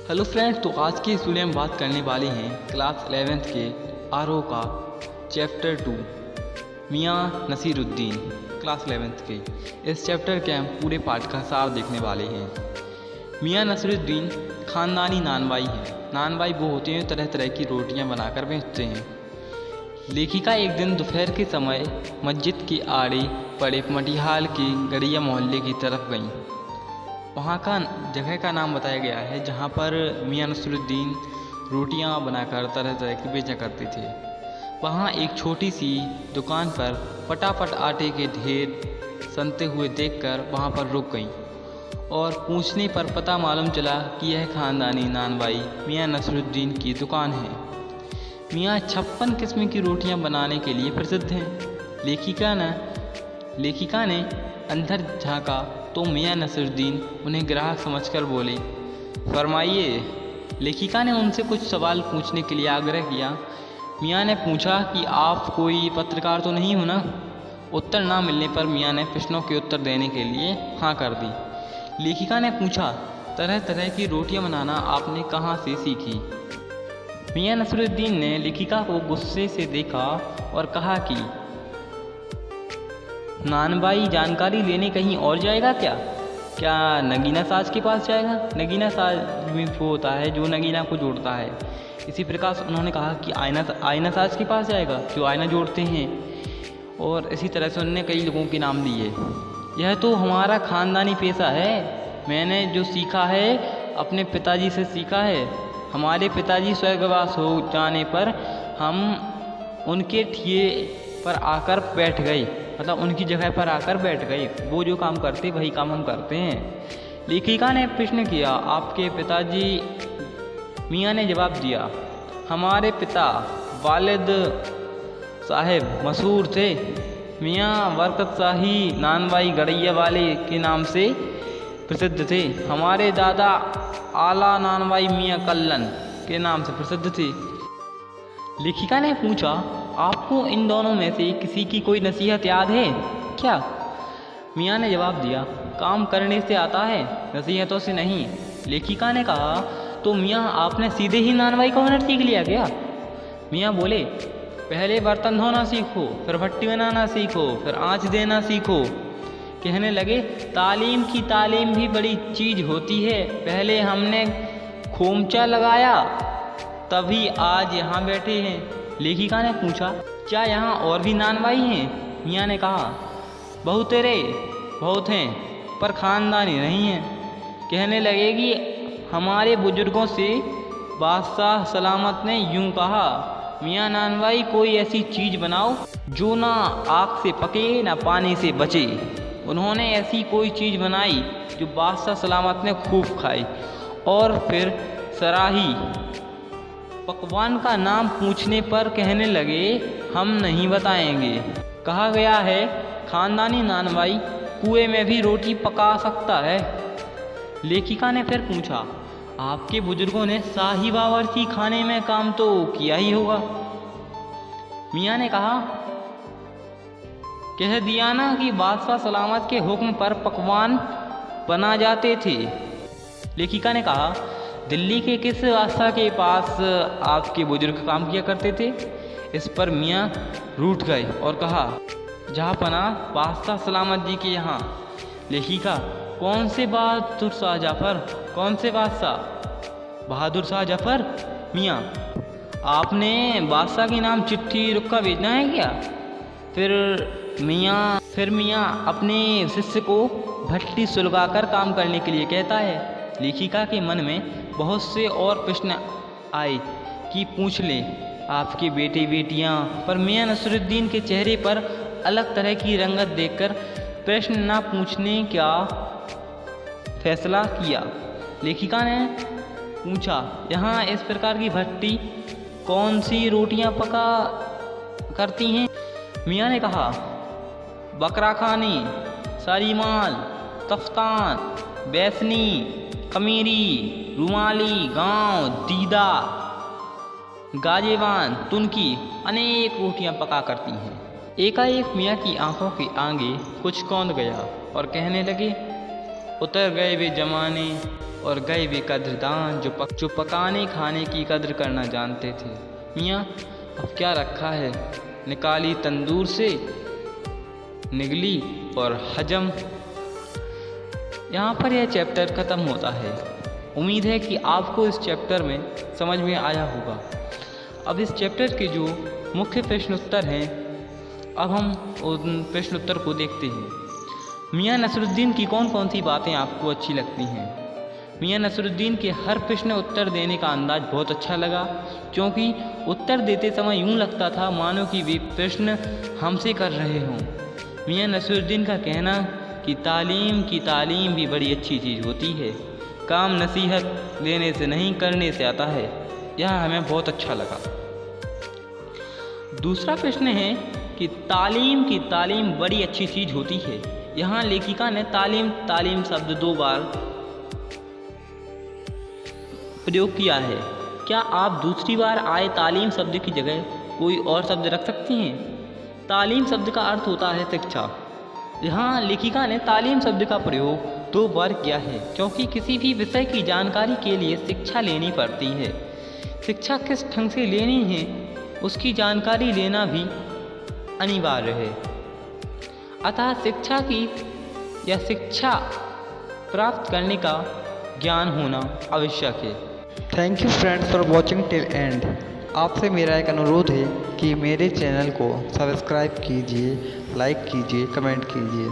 Hello friends, तो आज की इस वीडियो में बात करने वाले हैं क्लास 11th के आरओ का चैप्टर 2 मियाँ नसीरुद्दीन। क्लास 11th के इस चैप्टर के हम पूरे पाठ का सार देखने वाले हैं। मियाँ नसीरुद्दीन ख़ानदानी नानबाई हैं। नानबाई वो होते हैं तरह तरह की रोटियां बनाकर बेचते हैं। लेखिका एक दिन दोपहर के समय मस्जिद के आड़े पड़े मटिहाल के गड़िया मोहल्ले की तरफ गईं। वहाँ का जगह का नाम बताया गया है जहाँ पर मियाँ नसीरुद्दीन रोटियाँ बनाकर तरह तरह की बेचा करते थे। वहाँ एक छोटी सी दुकान पर फटाफट आटे के ढेर सनते हुए देखकर वहाँ पर रुक गईं और पूछने पर पता मालूम चला कि यह ख़ानदानी नानबाई मियाँ नसीरुद्दीन की दुकान है। मियाँ 56 किस्म की रोटियाँ बनाने के लिए प्रसिद्ध हैं। लेखिका ने अंदर झाँका तो मियाँ नसीरुद्दीन उन्हें ग्राहक समझकर बोले, फरमाइए। लेखिका ने उनसे कुछ सवाल पूछने के लिए आग्रह किया। मियाँ ने पूछा कि आप कोई पत्रकार तो नहीं हो ना? उत्तर ना मिलने पर मियाँ ने प्रश्नों के उत्तर देने के लिए हाँ कर दी। लेखिका ने पूछा, तरह तरह की रोटियां बनाना आपने कहाँ से सीखी? मियाँ नसीरुद्दीन ने लेखिका को गुस्से से देखा और कहा कि नानबाई जानकारी लेने कहीं और जाएगा क्या नगीना साज के पास जाएगा? नगीना साज में वो होता है जो नगीना को जोड़ता है। इसी प्रकार उन्होंने कहा कि आईना साज के पास जाएगा जो आईना जोड़ते हैं। और इसी तरह से उन्होंने कई लोगों के नाम लिए। यह तो हमारा ख़ानदानी पेशा है। मैंने जो सीखा है अपने पिताजी से सीखा है। हमारे पिताजी स्वर्गवास हो जाने पर हम उनके ठिए पर आकर बैठ गए, मतलब उनकी जगह पर आकर बैठ गए। वो जो काम करते वही काम हम करते हैं। लेखिका ने प्रश्न किया, आपके पिताजी? मियाँ ने जवाब दिया, हमारे पिता वालिद साहब मशहूर थे। मियाँ बरकत शाही नानबाई गड़ैया वाले के नाम से प्रसिद्ध थे। हमारे दादा आला नानबाई मियाँ कल्लन के नाम से प्रसिद्ध थे। लेखिका ने पूछा, आपको इन दोनों में से किसी की कोई नसीहत याद है क्या? मियाँ ने जवाब दिया, काम करने से आता है, नसीहतों से नहीं। लेखिका ने कहा, तो मियाँ आपने सीधे ही नानबाई का हुनर सीख लिया क्या? मियाँ बोले, पहले बर्तन धोना सीखो, फिर भट्टी बनाना सीखो, फिर आँच देना सीखो। कहने लगे, तालीम की तालीम भी बड़ी चीज़ होती है। पहले हमने खोमचा लगाया तभी आज यहाँ बैठे हैं। लेखिका ने पूछा, क्या यहाँ और भी नानबाई हैं? मियाँ ने कहा, बहुत हैं पर ख़ानदानी नहीं हैं। कहने लगे कि हमारे बुजुर्गों से बादशाह सलामत ने यूँ कहा, मियाँ नानबाई कोई ऐसी चीज़ बनाओ जो ना आग से पके ना पानी से बचे। उन्होंने ऐसी कोई चीज़ बनाई जो बादशाह सलामत ने खूब खाई और फिर सराही। पकवान का नाम पूछने पर कहने लगे, हम नहीं बताएंगे। कहा गया है ख़ानदानी नानबाई कुएं में भी रोटी पका सकता है। लेखिका ने फिर पूछा, आपके बुजुर्गों ने शाही बावर्ची खाने में काम तो किया ही होगा। मियाँ ने कहा, कह दिया ना कि बादशाह सलामत के हुक्म पर पकवान बना जाते थे। लेखिका ने कहा, दिल्ली के किस बादशाह के पास आपके बुजुर्ग काम किया करते थे? इस पर मियाँ रूठ गए और कहा, जहाँपनाह बादशाह सलामत जी के यहाँ। लेखिका, कौन से बहादुर शाह जफ़र? कौन से बादशाह? बहादुर शाह जफ़र। मियाँ, आपने बादशाह के नाम चिट्ठी रुक्का भेजना है क्या? फिर मियाँ अपने शिष्य को भट्टी सुलगाकर काम करने के लिए कहता है। लेखिका के मन में बहुत से और प्रश्न आए कि पूछ ले आपके बेटे बेटियां, पर मियाँ नसीरुद्दीन के चेहरे पर अलग तरह की रंगत देखकर प्रश्न न पूछने का फैसला किया। लेखिका ने पूछा, यहाँ इस प्रकार की भट्टी कौन सी रोटियां पका करती हैं? मियाँ ने कहा, बकराखानी, सारीमाल, तफ्तान, बैसनी, कमीरी, रुमाली, गांव, दीदा, गाजेबान, तुनकी अनेक रोटियां पका करती हैं। एकाएक मियाँ की आंखों के आगे कुछ कौंध गया और कहने लगे, उतर गए वे जमाने और गए वे कद्रदान जो पकाने खाने की कद्र करना जानते थे। मियाँ अब क्या रखा है, निकाली तंदूर से निगली और हजम। यहाँ पर यह चैप्टर ख़त्म होता है। उम्मीद है कि आपको इस चैप्टर में समझ में आया होगा। अब इस चैप्टर के जो मुख्य प्रश्न उत्तर हैं, अब हम उन प्रश्न उत्तर को देखते हैं। मियाँ नसरुद्दीन की कौन कौन सी बातें आपको अच्छी लगती हैं? मियाँ नसरुद्दीन के हर प्रश्न उत्तर देने का अंदाज़ बहुत अच्छा लगा, क्योंकि उत्तर देते समय यूँ लगता था मानो कि वे प्रश्न हमसे कर रहे हों। मियाँ नसरुद्दीन का कहना कि तालीम भी बड़ी अच्छी चीज़ होती है, काम नसीहत लेने से नहीं करने से आता है, यह हमें बहुत अच्छा लगा। दूसरा प्रश्न है कि तालीम बड़ी अच्छी चीज़ होती है। यहाँ लेखिका ने तालीम शब्द 2 बार प्रयोग किया है। क्या आप दूसरी बार आए तालीम शब्द की जगह कोई और शब्द रख सकती हैं? तालीम शब्द का अर्थ होता है शिक्षा। यहाँ लेखिका ने तालीम शब्द का प्रयोग 2 बार किया है, क्योंकि किसी भी विषय की जानकारी के लिए शिक्षा लेनी पड़ती है। शिक्षा किस ढंग से लेनी है, उसकी जानकारी लेना भी अनिवार्य है। अतः शिक्षा प्राप्त करने का ज्ञान होना आवश्यक है। Thank you friends for watching till and. आपसे मेरा एक अनुरोध है कि मेरे चैनल को सब्सक्राइब कीजिए, लाइक कीजिए, कमेंट कीजिए।